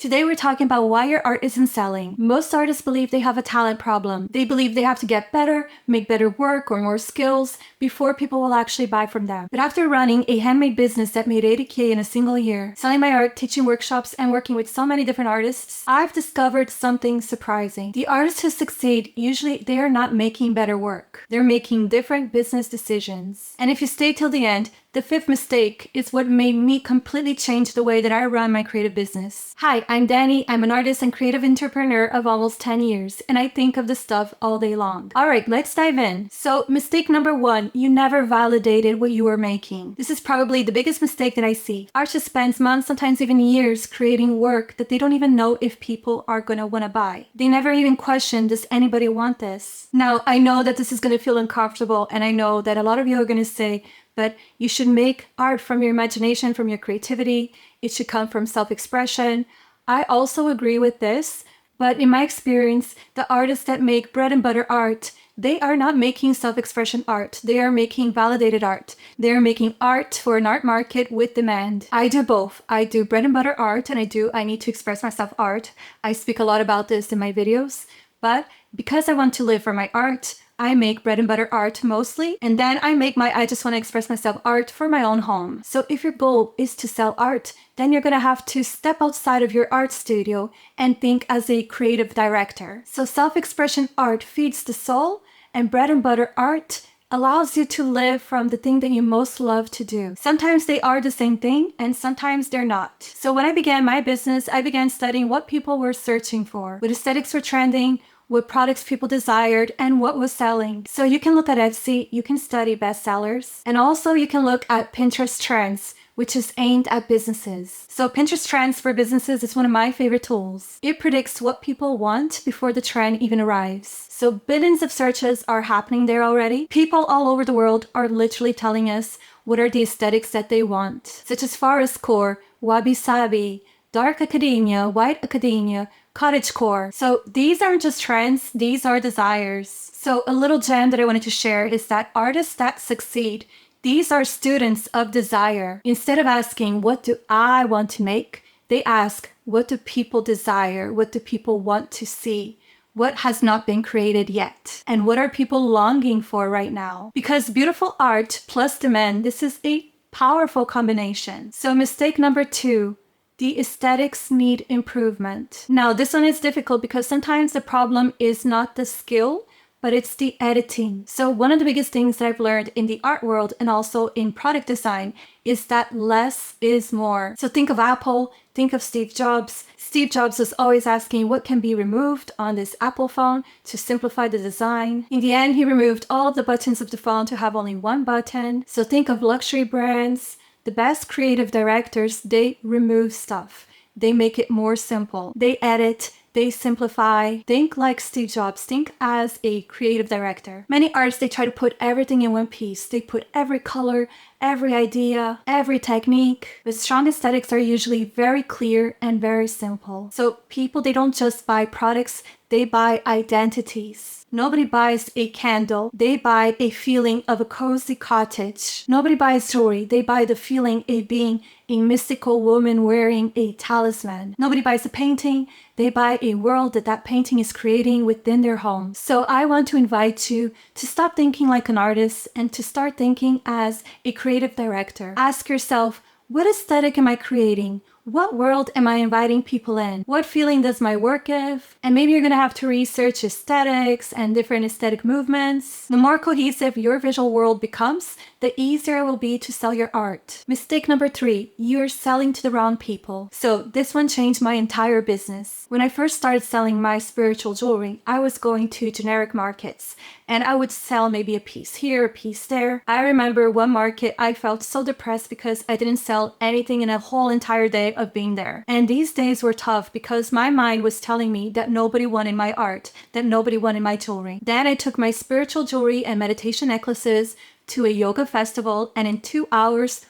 Today we're talking about why your art isn't selling. Most artists believe they have a talent problem. They believe they have to get better, make better work or more skills before people will actually buy from them. But after running a handmade business that made 80K in a single year, selling my art, teaching workshops, and working with so many different artists, I've discovered something surprising. The artists who succeed, usually they are not making better work. They're making different business decisions. And if you stay till the end, the fifth mistake is what made me completely change the way that I run my creative business. Hi, I'm Danny. I'm an artist and creative entrepreneur of almost 10 years, and I think of this stuff all day long. All right, let's dive in. So mistake number one, you never validated what you were making. This is probably the biggest mistake that I see. Artists spend months, sometimes even years, creating work that they don't even know if people are gonna wanna buy. They never even question, does anybody want this? Now, I know that this is gonna feel uncomfortable, and I know that a lot of you are gonna say, but you should make art from your imagination, from your creativity. It should come from self-expression. I also agree with this, but in my experience, the artists that make bread and butter art, they are not making self-expression art. They are making validated art. They are making art for an art market with demand. I do both. I do bread and butter art, and I need to express myself art. I speak a lot about this in my videos, but because I want to live for my art, I make bread and butter art mostly, and then I make my I just want to express myself art for my own home. So if your goal is to sell art, then you're gonna have to step outside of your art studio and think as a creative director. So self-expression art feeds the soul, and bread and butter art allows you to live from the thing that you most love to do. Sometimes they are the same thing, and sometimes they're not. So when I began my business, I began studying what people were searching for, what aesthetics were trending, what products people desired, and what was selling. So you can look at Etsy, you can study bestsellers, and also you can look at Pinterest trends, which is aimed at businesses. So Pinterest trends for businesses is one of my favorite tools. It predicts what people want before the trend even arrives. So billions of searches are happening there already. People all over the world are literally telling us what are the aesthetics that they want, such as forestcore, wabi-sabi, dark academia, white academia, cottagecore. So these aren't just trends, these are desires. So a little gem that I wanted to share is that artists that succeed, these are students of desire. Instead of asking, what do I want to make? They ask, what do people desire? What do people want to see? What has not been created yet? And what are people longing for right now? Because beautiful art plus demand, this is a powerful combination. So mistake number two, the aesthetics need improvement. Now, this one is difficult because sometimes the problem is not the skill, but it's the editing. So one of the biggest things that I've learned in the art world and also in product design is that less is more. So think of Apple, think of Steve Jobs. Steve Jobs was always asking what can be removed on this Apple phone to simplify the design. In the end, he removed all of the buttons of the phone to have only one button. So think of luxury brands. The best creative directors, they remove stuff. They make it more simple. They edit, they simplify. Think like Steve Jobs. Think as a creative director. Many artists, they try to put everything in one piece. They put every color, every idea, every technique. But strong aesthetics are usually very clear and very simple. So people, they don't just buy products, they buy identities. Nobody buys a candle, they buy a feeling of a cozy cottage. Nobody buys jewelry, they buy the feeling of being a mystical woman wearing a talisman. Nobody buys a painting, they buy a world that that painting is creating within their home. So I want to invite you to stop thinking like an artist and to start thinking as a creative director. Ask yourself, what aesthetic am I creating? What world am I inviting people in? What feeling does my work give? And maybe you're gonna have to research aesthetics and different aesthetic movements. The more cohesive your visual world becomes, the easier it will be to sell your art. Mistake number three, you're selling to the wrong people. So this one changed my entire business. When I first started selling my spiritual jewelry, I was going to generic markets and I would sell maybe a piece here, a piece there. I remember one market, I felt so depressed because I didn't sell anything in a whole entire day of being there. And these days were tough because my mind was telling me that nobody wanted my art, that nobody wanted my jewelry. Then I took my spiritual jewelry and meditation necklaces to a yoga festival, and in 2 hours,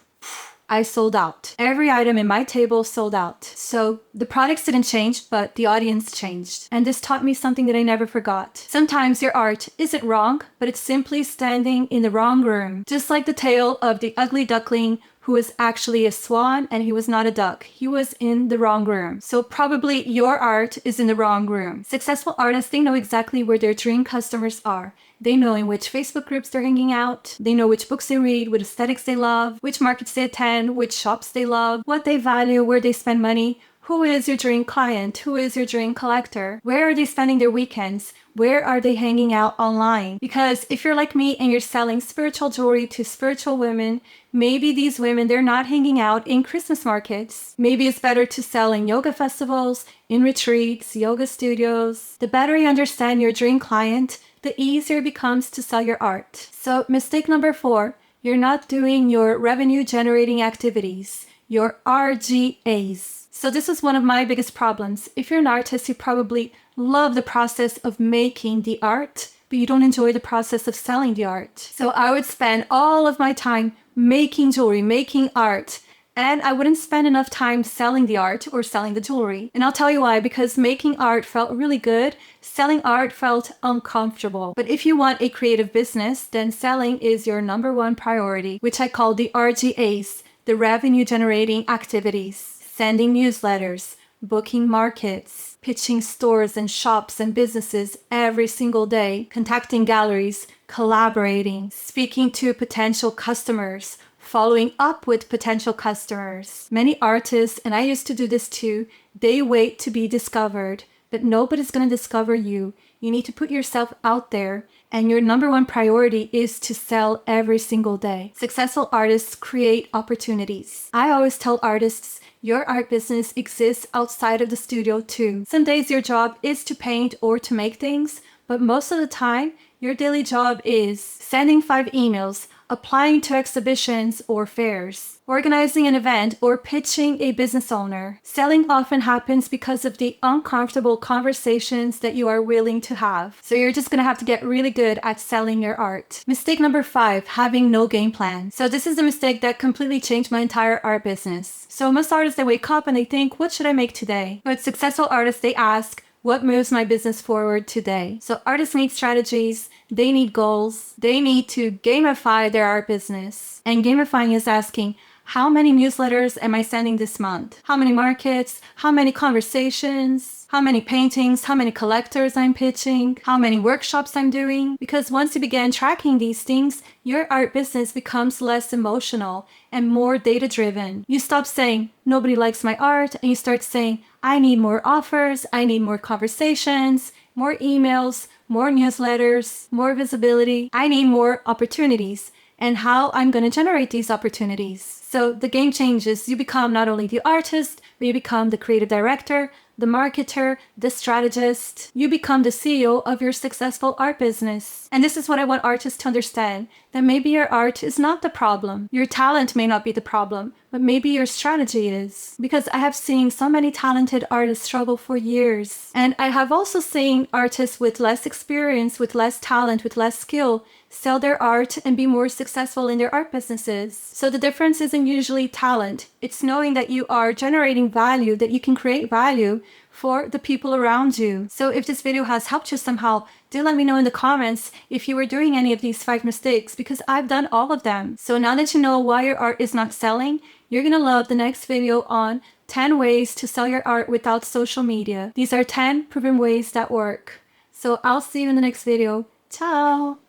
I sold out. Every item in my table sold out. So the products didn't change, but the audience changed. And this taught me something that I never forgot. Sometimes your art isn't wrong, but it's simply standing in the wrong room. Just like the tale of the ugly duckling who was actually a swan and he was not a duck. He was in the wrong room. So probably your art is in the wrong room. Successful artists, they know exactly where their dream customers are. They know in which Facebook groups they're hanging out. They know which books they read, what aesthetics they love, which markets they attend, which shops they love, what they value, where they spend money. Who is your dream client? Who is your dream collector? Where are they spending their weekends? Where are they hanging out online? Because if you're like me and you're selling spiritual jewelry to spiritual women, maybe these women, they're not hanging out in Christmas markets. Maybe it's better to sell in yoga festivals, in retreats, yoga studios. The better you understand your dream client, the easier it becomes to sell your art. So mistake number 4, you're not doing your revenue generating activities, your RGAs. So this is one of my biggest problems. If you're an artist, you probably love the process of making the art, but you don't enjoy the process of selling the art. So I would spend all of my time making jewelry, making art, and I wouldn't spend enough time selling the art or selling the jewelry. And I'll tell you why, because making art felt really good, selling art felt uncomfortable. But if you want a creative business, then selling is your number 1 priority, which I call the RGAs, the revenue generating activities. Sending newsletters, booking markets, pitching stores and shops and businesses every single day, contacting galleries, collaborating, speaking to potential customers, following up with potential customers. Many artists, and I used to do this too, they wait to be discovered, but nobody's going to discover you. You need to put yourself out there, and your number 1 priority is to sell every single day. Successful artists create opportunities. I always tell artists, your art business exists outside of the studio too. Some days your job is to paint or to make things, but most of the time, your daily job is sending 5 emails, applying to exhibitions or fairs, organizing an event, or pitching a business owner. Selling often happens because of the uncomfortable conversations that you are willing to have. So you're just going to have to get really good at selling your art. Mistake number 5, having no game plan. So this is a mistake that completely changed my entire art business. So most artists, they wake up and they think, what should I make today? But successful artists, they ask, what moves my business forward today? So artists need strategies, they need goals, they need to gamify their art business. And gamifying is asking, how many newsletters am I sending this month? How many markets? How many conversations? How many paintings? How many collectors I'm pitching? How many workshops I'm doing? Because once you begin tracking these things, your art business becomes less emotional and more data-driven. You stop saying, nobody likes my art, and you start saying, I need more offers, I need more conversations, more emails, more newsletters, more visibility. I need more opportunities, and how I'm going to generate these opportunities. So the game changes. You become not only the artist, but you become the creative director, the marketer, the strategist. You become the CEO of your successful art business. And this is what I want artists to understand, that maybe your art is not the problem. Your talent may not be the problem, but maybe your strategy is. Because I have seen so many talented artists struggle for years. And I have also seen artists with less experience, with less talent, with less skill, sell their art and be more successful in their art businesses. So the difference isn't usually talent. It's knowing that you are generating value, that you can create value for the people around you. So if this video has helped you somehow, do let me know in the comments if you were doing any of these 5 mistakes, because I've done all of them. So now that you know why your art is not selling, you're gonna love the next video on 10 ways to sell your art without social media. These are 10 proven ways that work. So I'll see you in the next video. Ciao!